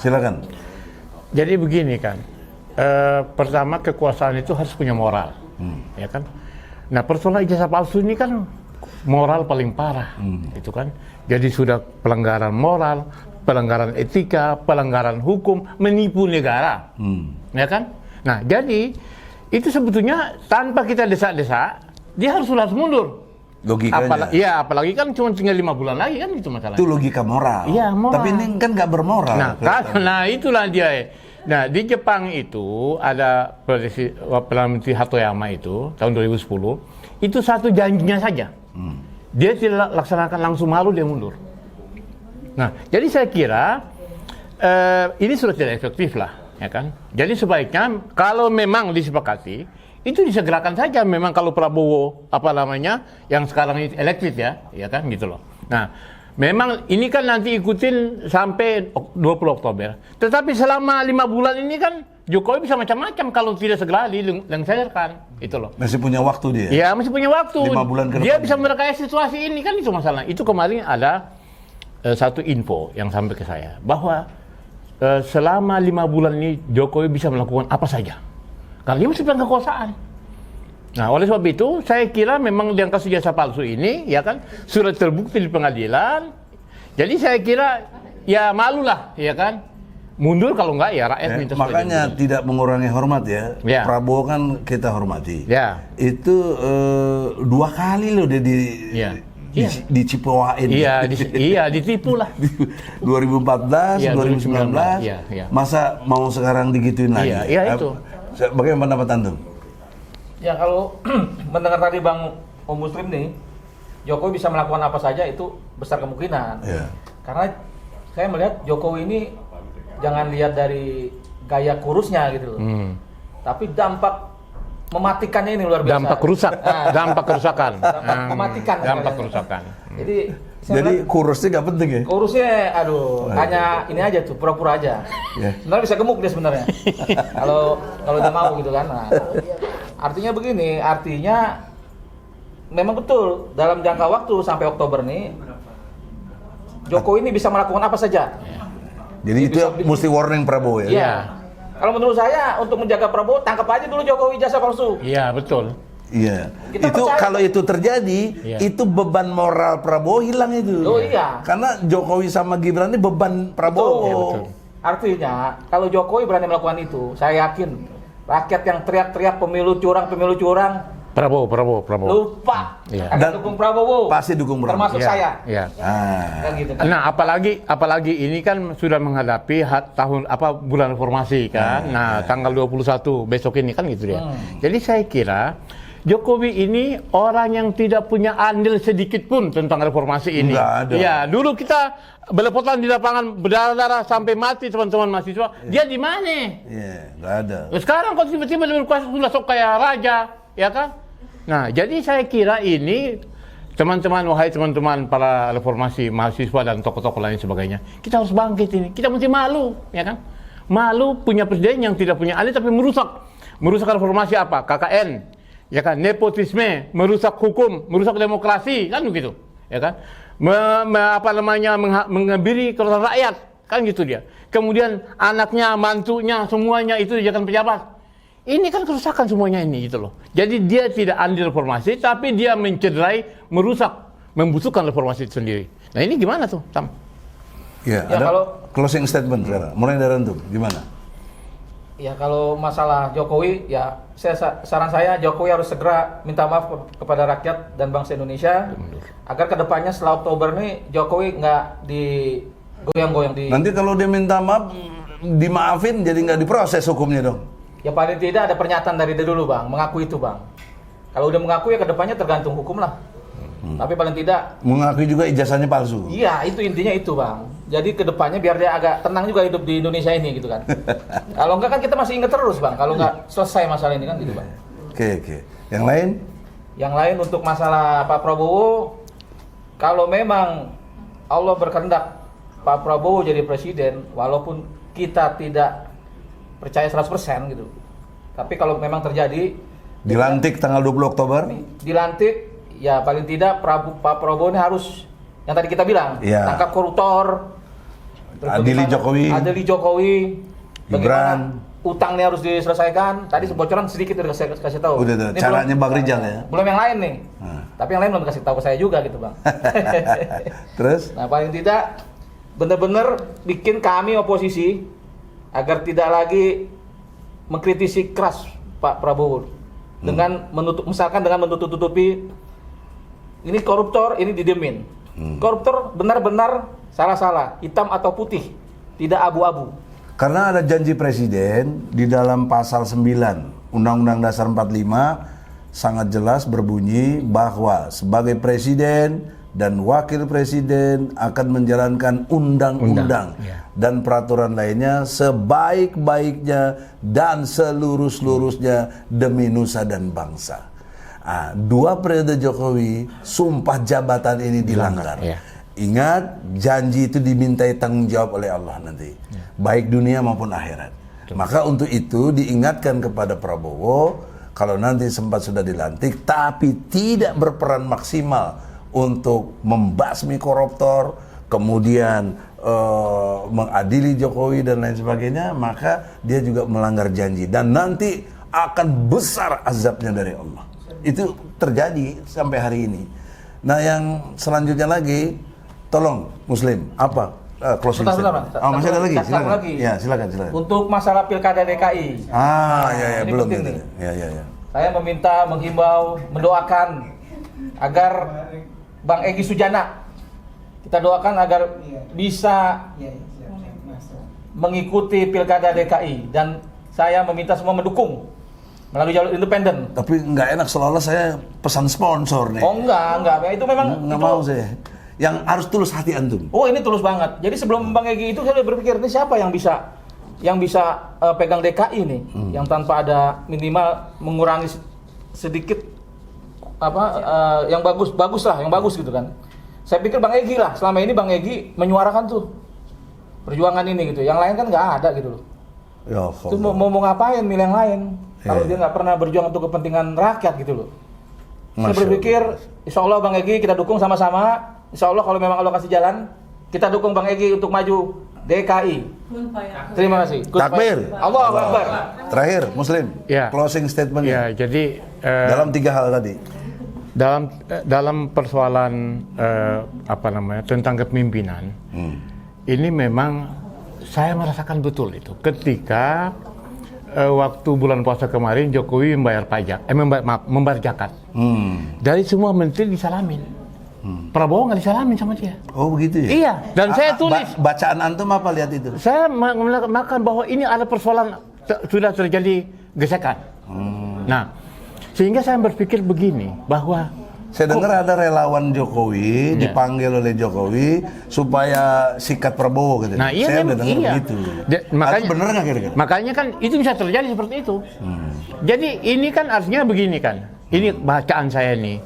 [SPEAKER 2] Silakan.
[SPEAKER 1] Jadi begini kan, pertama kekuasaan itu harus punya moral, ya kan. Nah persoalan ijazah palsu ini kan moral paling parah, itu kan. Jadi sudah pelanggaran moral, pelanggaran etika, pelanggaran hukum, menipu negara, ya kan. Nah jadi itu sebetulnya tanpa kita desak-desak, dia harus mundur.
[SPEAKER 2] Logikanya.
[SPEAKER 1] Apalagi kan cuma tinggal 5 bulan lagi kan itu masalahnya.
[SPEAKER 2] Itu logika moral.
[SPEAKER 1] Iya, moral.
[SPEAKER 2] Tapi ini kan nggak bermoral.
[SPEAKER 1] Nah itulah dia. Nah di Jepang itu ada Perdana Menteri Hatoyama itu tahun 2010 itu satu janjinya saja. Dia tidak laksanakan langsung malu dia mundur. Nah jadi saya kira ini sudah tidak efektif lah, ya kan. Jadi sebaiknya kalau memang disepakati itu disegerakan saja. Memang kalau Prabowo yang sekarang itu elektrik ya kan gitu loh. Nah memang ini kan nanti ikutin sampai 20 Oktober. Tetapi selama 5 bulan ini kan Jokowi bisa macam-macam kalau tidak segera dilengsarkan, itu loh.
[SPEAKER 2] Masih punya waktu dia.
[SPEAKER 1] Ya masih punya waktu.
[SPEAKER 2] 5 bulan ke
[SPEAKER 1] Dia
[SPEAKER 2] depan.
[SPEAKER 1] bisa merekayasa situasi ini kan itu masalah. Itu kemarin ada satu info yang sampai ke saya bahwa selama 5 bulan ini Jokowi bisa melakukan apa saja. Karena dia masih pegang kekuasaan. Nah, oleh sebab itu, saya kira memang yang kasus jasa palsu ini, ya kan, sudah terbukti di pengadilan. Jadi saya kira, ya malulah, ya kan. Mundur kalau enggak, ya rakyat minta supaya
[SPEAKER 2] Makanya
[SPEAKER 1] dia mundur.
[SPEAKER 2] tidak mengurangi hormat ya.
[SPEAKER 1] Ya.
[SPEAKER 2] Prabowo kan kita hormati.
[SPEAKER 1] Ya.
[SPEAKER 2] Itu 2 kali loh dia
[SPEAKER 1] Ya.
[SPEAKER 2] dicipoain.
[SPEAKER 1] Iya, ditipu lah.
[SPEAKER 2] 2014,
[SPEAKER 1] Iya,
[SPEAKER 2] 2019,
[SPEAKER 1] iya.
[SPEAKER 2] masa mau sekarang digituin lagi?
[SPEAKER 1] Iya, itu.
[SPEAKER 2] Bagaimana pendapat antum?
[SPEAKER 3] Ya kalau mendengar tadi Bang Om Muslim nih, Jokowi bisa melakukan apa saja itu besar kemungkinan.
[SPEAKER 2] Iya.
[SPEAKER 3] Karena saya melihat Jokowi ini jangan lihat dari gaya kurusnya gitu loh. Tapi dampak mematikannya ini luar biasa.
[SPEAKER 1] Dampak rusak, dampak kerusakan.
[SPEAKER 3] Mematikan.
[SPEAKER 1] Dampak kerusakan.
[SPEAKER 3] Jadi saya
[SPEAKER 2] Jadi
[SPEAKER 3] melihat
[SPEAKER 2] kurusnya nggak penting ya?
[SPEAKER 3] kurusnya hanya ini aja tuh, pura-pura aja.
[SPEAKER 2] Ya.
[SPEAKER 3] Sebenarnya bisa gemuk dia sebenarnya. Kalau dia mau gitu kan. Nah, artinya begini, memang betul dalam jangka waktu sampai Oktober nih Jokowi ini bisa melakukan apa saja.
[SPEAKER 2] Jadi itu mesti warning Prabowo ya?
[SPEAKER 3] Iya. Kalau menurut saya untuk menjaga Prabowo tangkap aja dulu Jokowi jasa palsu.
[SPEAKER 1] Iya, betul.
[SPEAKER 2] Iya.
[SPEAKER 3] Kita
[SPEAKER 2] Itu
[SPEAKER 3] percaya.
[SPEAKER 2] kalau itu terjadi,
[SPEAKER 1] Iya.
[SPEAKER 2] itu beban moral Prabowo hilang itu.
[SPEAKER 3] Oh iya.
[SPEAKER 2] Karena Jokowi sama Gibran ini beban Prabowo.
[SPEAKER 1] Iya, betul.
[SPEAKER 3] Artinya kalau Jokowi berani melakukan itu, saya yakin rakyat yang teriak-teriak pemilu curang,
[SPEAKER 1] Prabowo.
[SPEAKER 3] lupa
[SPEAKER 1] Iya.
[SPEAKER 3] akan
[SPEAKER 2] Dan
[SPEAKER 3] dukung Prabowo.
[SPEAKER 2] pasti dukung Prabowo.
[SPEAKER 3] Termasuk
[SPEAKER 1] Iya,
[SPEAKER 3] saya.
[SPEAKER 1] Iya.
[SPEAKER 3] Kan gitu kan.
[SPEAKER 1] Nah, apalagi ini kan sudah menghadapi bulan reformasi kan. Nah, tanggal 21 besok ini kan gitu dia. Jadi saya kira Jokowi ini orang yang tidak punya andil sedikit pun tentang reformasi ini.
[SPEAKER 2] Nggak ada.
[SPEAKER 1] Ya, dulu kita belepotan di lapangan berdarah-darah sampai mati teman-teman mahasiswa. Dia di mana?
[SPEAKER 2] Iya, nggak ada.
[SPEAKER 1] Sekarang kok tiba-tiba dia berkuasa sudah sok kayak raja, ya kan? Nah, jadi saya kira ini wahai teman-teman para reformasi mahasiswa dan tokoh-tokoh lain sebagainya, kita harus bangkit ini. Kita mesti malu, ya kan? Malu punya presiden yang tidak punya andil tapi merusak reformasi apa? KKN, ya kan? Nepotisme, merusak hukum, merusak demokrasi, kan begitu, ya kan? Mengebiri kerusakan rakyat, kan gitu dia. Kemudian anaknya, mantunya, semuanya itu dijadikan pejabat. Ini kan kerusakan semuanya ini gitu loh. Jadi dia tidak andil reformasi, tapi dia mencederai, merusak, membusukkan reformasi itu sendiri. Nah ini gimana tuh, Tam?
[SPEAKER 2] Ya,
[SPEAKER 3] Ya,
[SPEAKER 2] ada
[SPEAKER 3] kalau-
[SPEAKER 2] closing statement sekarang. Mulai dari antum, gimana?
[SPEAKER 3] Ya kalau masalah Jokowi, ya saran saya Jokowi harus segera minta maaf kepada rakyat dan bangsa Indonesia agar kedepannya setelah Oktober nih Jokowi nggak digoyang-goyang di.
[SPEAKER 2] Nanti kalau dia minta maaf, dimaafin jadi nggak diproses hukumnya dong.
[SPEAKER 3] Ya paling tidak ada pernyataan dari dia dulu bang, mengaku itu bang. Kalau udah mengaku ya kedepannya tergantung hukum lah. Tapi paling tidak,
[SPEAKER 2] Mengakui juga ijazahnya palsu.
[SPEAKER 3] iya itu intinya itu bang. Jadi kedepannya biar dia agak tenang juga hidup di Indonesia ini gitu kan. Kalau enggak kan kita masih ingat terus bang. Kalau enggak selesai masalah ini kan gitu bang.
[SPEAKER 2] Oke. Yang lain?
[SPEAKER 3] Yang lain untuk masalah Pak Prabowo, kalau memang Allah berkehendak Pak Prabowo jadi presiden, walaupun kita tidak percaya 100% gitu. Tapi kalau memang terjadi,
[SPEAKER 2] Dilantik tanggal 20 Oktober?
[SPEAKER 3] dilantik, ya paling tidak Pak Prabowo ini harus, yang tadi kita bilang,
[SPEAKER 2] Iya.
[SPEAKER 3] tangkap koruptor, terus
[SPEAKER 2] Adili
[SPEAKER 3] bagaimana-
[SPEAKER 2] Jokowi.
[SPEAKER 3] adili Jokowi, bagaimana
[SPEAKER 2] Gibran.
[SPEAKER 3] utangnya harus diselesaikan. Tadi bocoran sedikit udah kasih tahu.
[SPEAKER 2] Udah tuh,
[SPEAKER 3] Ini
[SPEAKER 2] caranya
[SPEAKER 3] belum-
[SPEAKER 2] Bang Rijal ya.
[SPEAKER 3] Belum yang lain nih.
[SPEAKER 2] Nah.
[SPEAKER 3] Tapi yang lain belum kasih tahu ke saya juga gitu bang.
[SPEAKER 2] Terus?
[SPEAKER 3] Nah paling tidak benar-benar bikin kami oposisi agar tidak lagi mengkritisi keras Pak Prabowo dengan misalkan dengan menutup-tutupi ini koruptor, ini didemin. Koruptor benar-benar salah-salah, hitam atau putih, tidak abu-abu.
[SPEAKER 2] Karena ada janji presiden di dalam pasal 9 Undang-Undang Dasar 45 sangat jelas berbunyi bahwa sebagai presiden dan wakil presiden akan menjalankan undang-undang dan peraturan lainnya sebaik-baiknya dan seluruh-seluruhnya demi nusa dan bangsa. 2 periode Jokowi, sumpah jabatan ini dilanggar.
[SPEAKER 1] Ya.
[SPEAKER 2] Ingat, janji itu dimintai tanggung jawab oleh Allah nanti, baik dunia maupun akhirat. Maka untuk itu diingatkan kepada Prabowo, kalau nanti sempat sudah dilantik, tapi tidak berperan maksimal untuk membasmi koruptor, kemudian mengadili Jokowi dan lain sebagainya, maka dia juga melanggar janji dan nanti akan besar azabnya dari Allah. Itu terjadi sampai hari ini. Nah, yang selanjutnya lagi, tolong Muslim, apa closing statement?
[SPEAKER 3] Bentar.
[SPEAKER 2] Oh, masih ada lagi?
[SPEAKER 3] Satu
[SPEAKER 2] Silakan.
[SPEAKER 3] lagi.
[SPEAKER 2] Ya, silakan.
[SPEAKER 3] Untuk masalah pilkada DKI,
[SPEAKER 2] Ya,
[SPEAKER 3] ini
[SPEAKER 2] belum
[SPEAKER 3] penting
[SPEAKER 2] ini.
[SPEAKER 3] nih.
[SPEAKER 2] Ya.
[SPEAKER 3] saya meminta, menghimbau, mendoakan agar Bang Egy Sujana, kita doakan agar bisa mengikuti pilkada DKI, dan saya meminta semua mendukung melalui jalur independen.
[SPEAKER 2] Tapi nggak enak seolah-olah saya pesan sponsor nih.
[SPEAKER 3] Oh enggak, itu memang
[SPEAKER 2] Nggak
[SPEAKER 3] itu,
[SPEAKER 2] mau saya. Yang harus tulus hati antum.
[SPEAKER 3] Oh ini tulus banget. Jadi sebelum Bang Egy itu saya udah berpikir ini siapa yang bisa pegang DKI nih, yang tanpa ada minimal mengurangi sedikit yang bagus gitu kan. Saya pikir Bang Egy lah, selama ini Bang Egy menyuarakan tuh perjuangan ini gitu. Yang lain kan nggak ada gitu loh.
[SPEAKER 2] Ya,
[SPEAKER 3] Itu mau ngapain milih yang lain? Kalau
[SPEAKER 2] Iya.
[SPEAKER 3] dia nggak pernah berjuang untuk kepentingan rakyat gitu loh. Saya
[SPEAKER 2] Masya
[SPEAKER 3] berpikir, insya Allah Bang Egy kita dukung sama-sama. Insya Allah kalau memang Allah kasih jalan, kita dukung Bang Egy untuk maju DKI. Terima kasih.
[SPEAKER 2] Takbir.
[SPEAKER 3] Allahu Akbar.
[SPEAKER 2] Terakhir, Muslim.
[SPEAKER 1] Ya.
[SPEAKER 2] Closing statementnya.
[SPEAKER 1] Ya, jadi
[SPEAKER 2] Dalam 3 hal tadi.
[SPEAKER 1] dalam persoalan tentang kepemimpinan, ini memang saya merasakan betul itu ketika waktu bulan puasa kemarin Jokowi membayar pajak, membayar zakat. Dari semua menteri disalamin. Prabowo nggak disalamin sama dia.
[SPEAKER 2] Oh begitu ya?
[SPEAKER 1] Iya, dan saya tulis.
[SPEAKER 2] Bacaan antum apa lihat itu?
[SPEAKER 1] Saya mengatakan bahwa ini ada persoalan sudah terjadi gesekan. Nah, sehingga saya berpikir begini bahwa
[SPEAKER 2] Saya dengar ada relawan Jokowi dipanggil oleh Jokowi supaya sikat Prabowo gitu.
[SPEAKER 1] Nah, iya,
[SPEAKER 2] Saya udah dengar
[SPEAKER 1] iya.
[SPEAKER 2] begitu.
[SPEAKER 1] Makanya
[SPEAKER 2] Itu bener nggak kira-kira?
[SPEAKER 1] Makanya kan itu bisa terjadi seperti itu. Jadi ini kan artinya begini kan. Ini bacaan saya nih.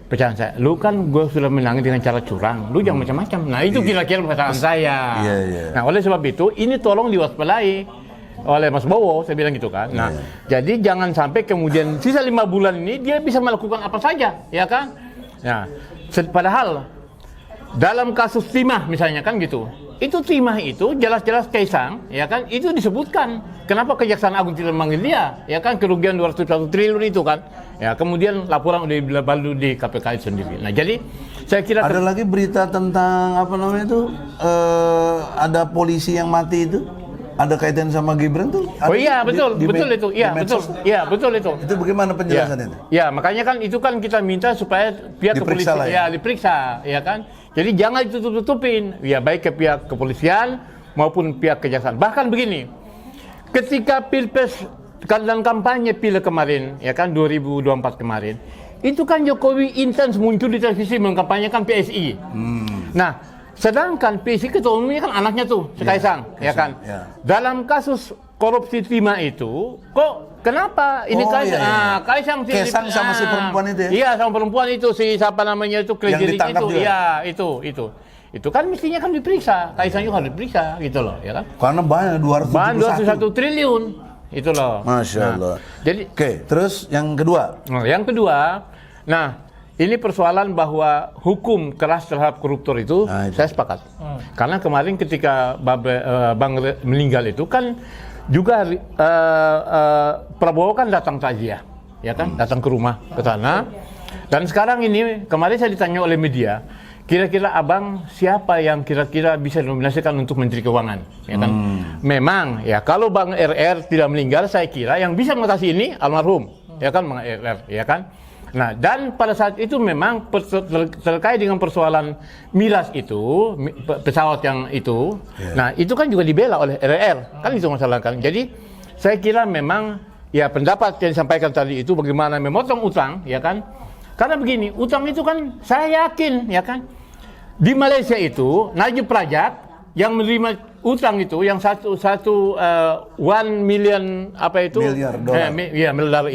[SPEAKER 1] Bacaan saya. Lu kan gue sudah menangin dengan cara curang. Lu jangan macam-macam. Nah, itu kira-kira bacaan saya.
[SPEAKER 2] Iya.
[SPEAKER 1] Nah, oleh sebab itu ini tolong diwaspadai oleh Mas Bowo, saya bilang gitu kan. Nah, jadi jangan sampai kemudian sisa 5 bulan ini dia bisa melakukan apa saja, ya kan? Nah, padahal dalam kasus timah misalnya kan gitu. Itu timah itu jelas-jelas Kaisang, ya kan? Itu disebutkan. Kenapa Kejaksaan Agung tidak memanggil dia? Ya kan kerugian 201 triliun itu kan. Ya, kemudian laporan udah balu di KPK itu sendiri. Nah, jadi saya kira
[SPEAKER 2] Ada lagi berita tentang apa namanya itu? Ada polisi yang mati itu? Ada kaitan sama Gibran tuh?
[SPEAKER 1] Oh iya, betul itu. Iya, betul. Iya, betul itu.
[SPEAKER 2] Itu bagaimana penjelasannya itu?
[SPEAKER 1] Ya, makanya kan itu kan kita minta supaya pihak
[SPEAKER 2] Diperiksa
[SPEAKER 1] kepolisian
[SPEAKER 2] lah ya?
[SPEAKER 1] diperiksa, ya kan. Jadi jangan ditutup-tutupin, ya baik ke pihak kepolisian maupun pihak kejaksaan. Bahkan begini, ketika Pilpres dalam kampanye pil kemarin, ya kan 2024 kemarin, itu kan Jokowi intens muncul di televisi mengkampanyekan PSI. Nah, sedangkan PSI ketua umumnya kan anaknya tuh, si Kaisang, ya kan. Dalam kasus korupsi timah itu, kok kenapa ini Kaisang
[SPEAKER 2] Kaisang sama si perempuan itu ya?
[SPEAKER 1] Iya, sama perempuan itu, si siapa namanya itu, Kredilik
[SPEAKER 2] ditangkap
[SPEAKER 1] itu.
[SPEAKER 2] juga?
[SPEAKER 1] Iya, itu kan mestinya kan diperiksa, Kaisang juga harus diperiksa gitu loh, ya kan.
[SPEAKER 2] Karena banyak
[SPEAKER 1] 271 triliun itu loh.
[SPEAKER 2] Masya Allah.
[SPEAKER 1] Jadi
[SPEAKER 2] Oke, terus yang kedua.
[SPEAKER 1] Nah, ini persoalan bahwa hukum keras terhadap koruptor itu, saya sepakat. Karena kemarin ketika Bang meninggal itu kan juga Prabowo kan datang takziah, ya kan, datang ke rumah ke sana. Dan sekarang ini kemarin saya ditanya oleh media, kira-kira abang siapa yang kira-kira bisa dinominasikan untuk Menteri Keuangan, ya kan? Memang ya kalau Bang RR tidak meninggal, saya kira yang bisa mengatasi ini almarhum, ya kan, Bang RR, ya kan? Nah, dan pada saat itu memang terkait dengan persoalan miras itu, pesawat yang itu, nah itu kan juga dibela oleh RR, kan itu masalah kan. Jadi saya kira memang ya pendapat yang disampaikan tadi itu bagaimana memotong utang, ya kan? Karena begini, utang itu kan saya yakin, ya kan, di Malaysia itu Najib Rajak yang menerima utang itu yang satu 1 million apa itu
[SPEAKER 2] miliar dolar,
[SPEAKER 1] miliar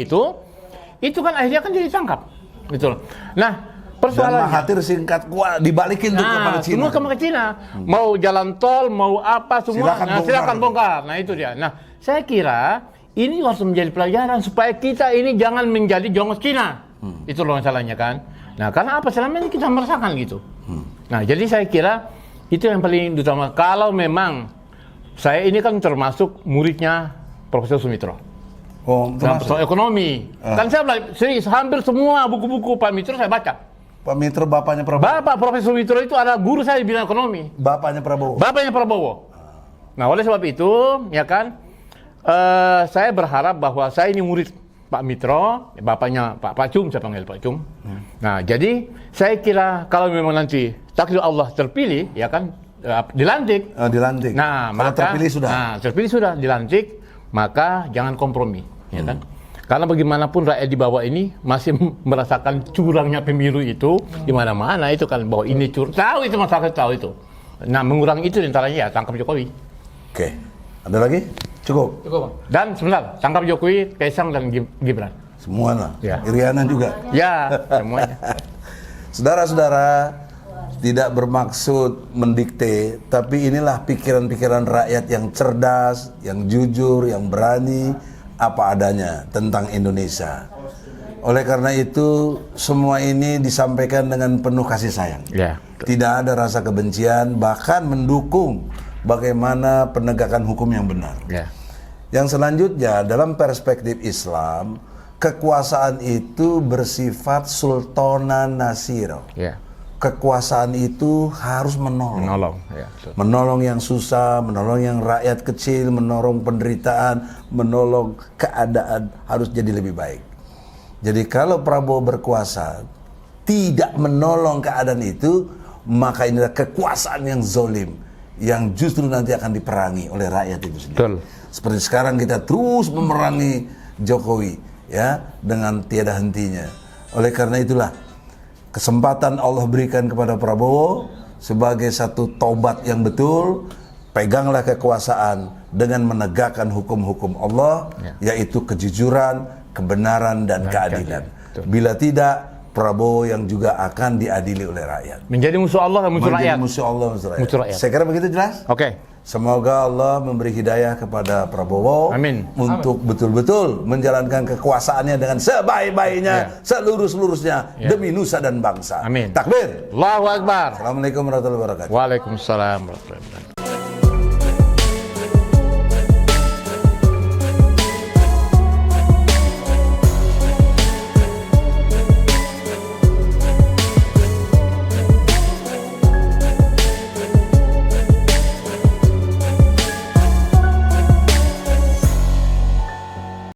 [SPEAKER 1] itu kan akhirnya kan ditangkap, gitu loh. Nah, persoalannya
[SPEAKER 2] Dan Mahathir singkat kuat dibalikin tuh kepada Cina.
[SPEAKER 1] Semua ke Cina. Mau jalan tol, mau apa semua, silakan bongkar. Nah itu dia. Nah, saya kira ini harus menjadi pelajaran supaya kita ini jangan menjadi jongos Cina. Itu loh masalahnya kan. Nah, karena apa selama ini kita merasakan gitu. Nah, jadi saya kira itu yang paling utama. Kalau memang saya ini kan termasuk muridnya Profesor Sumitro. Dalam persoalan ekonomi. Kan saya serius, hampir semua buku-buku Pak Mitro saya baca.
[SPEAKER 2] Pak Mitro bapaknya Prabowo.
[SPEAKER 1] Bapak Profesor Mitro itu adalah guru saya di bidang ekonomi.
[SPEAKER 2] Bapaknya Prabowo.
[SPEAKER 1] Nah, oleh sebab itu, ya kan, saya berharap bahwa saya ini murid Pak Mitro, bapaknya Pak Cum, saya panggil Pak Cum. Nah, jadi saya kira kalau memang nanti takdir Allah terpilih, ya kan, dilantik.
[SPEAKER 2] Dilantik.
[SPEAKER 1] Nah,
[SPEAKER 2] kalau
[SPEAKER 1] maka
[SPEAKER 2] terpilih sudah
[SPEAKER 1] dilantik, maka jangan kompromi, ya kan? Karena bagaimanapun rakyat di bawah ini masih merasakan curangnya pemilu itu di mana-mana itu kan, bahwa ini tahu itu masyarakat tahu itu. Nah, mengurangi itu antaranya ya tangkap Jokowi.
[SPEAKER 2] Oke. Ada lagi? Cukup.
[SPEAKER 3] Bang.
[SPEAKER 1] Dan sebentar, tangkap Jokowi, Kaisang dan Gibran.
[SPEAKER 2] Semua lah.
[SPEAKER 1] Ya.
[SPEAKER 2] Iriana juga.
[SPEAKER 1] Ya, semuanya.
[SPEAKER 2] Saudara-saudara, tidak bermaksud mendikte, tapi inilah pikiran-pikiran rakyat yang cerdas, yang jujur, yang berani, apa adanya tentang Indonesia. Oleh karena itu, semua ini disampaikan dengan penuh kasih sayang.
[SPEAKER 1] Ya.
[SPEAKER 2] Tidak ada rasa kebencian, bahkan mendukung bagaimana penegakan hukum yang benar.
[SPEAKER 1] Ya.
[SPEAKER 2] Yang selanjutnya, dalam perspektif Islam, kekuasaan itu bersifat sultanan nasiro.
[SPEAKER 1] Ya.
[SPEAKER 2] Kekuasaan itu harus menolong.
[SPEAKER 1] Ya,
[SPEAKER 2] Menolong yang susah, menolong yang rakyat kecil, menolong penderitaan, menolong keadaan harus jadi lebih baik. Jadi kalau Prabowo berkuasa tidak menolong keadaan itu, maka inilah kekuasaan yang zolim, yang justru nanti akan diperangi oleh rakyat itu sendiri.
[SPEAKER 1] Betul.
[SPEAKER 2] Seperti sekarang kita terus memerangi Jokowi, ya, dengan tiada hentinya. Oleh karena itulah kesempatan Allah berikan kepada Prabowo sebagai satu tobat yang betul. Peganglah kekuasaan dengan menegakkan hukum-hukum Allah, yaitu kejujuran, kebenaran, dan keadilan. Bila tidak, Prabowo yang juga akan diadili oleh rakyat.
[SPEAKER 1] Menjadi musuh Allah dan musuh rakyat.
[SPEAKER 2] Musuh Allah, musuh rakyat.
[SPEAKER 1] Musuh rakyat.
[SPEAKER 2] Saya kira begitu jelas?
[SPEAKER 1] Oke.
[SPEAKER 2] Semoga Allah memberi hidayah kepada Prabowo.
[SPEAKER 1] Amin.
[SPEAKER 2] Untuk betul-betul menjalankan kekuasaannya dengan sebaik-baiknya, seluruh-seluruhnya, demi nusa dan bangsa.
[SPEAKER 1] Amin.
[SPEAKER 2] Takbir.
[SPEAKER 1] Allahu Akbar.
[SPEAKER 2] Assalamualaikum warahmatullahi wabarakatuh.
[SPEAKER 1] Waalaikumsalam warahmatullahi wabarakatuh.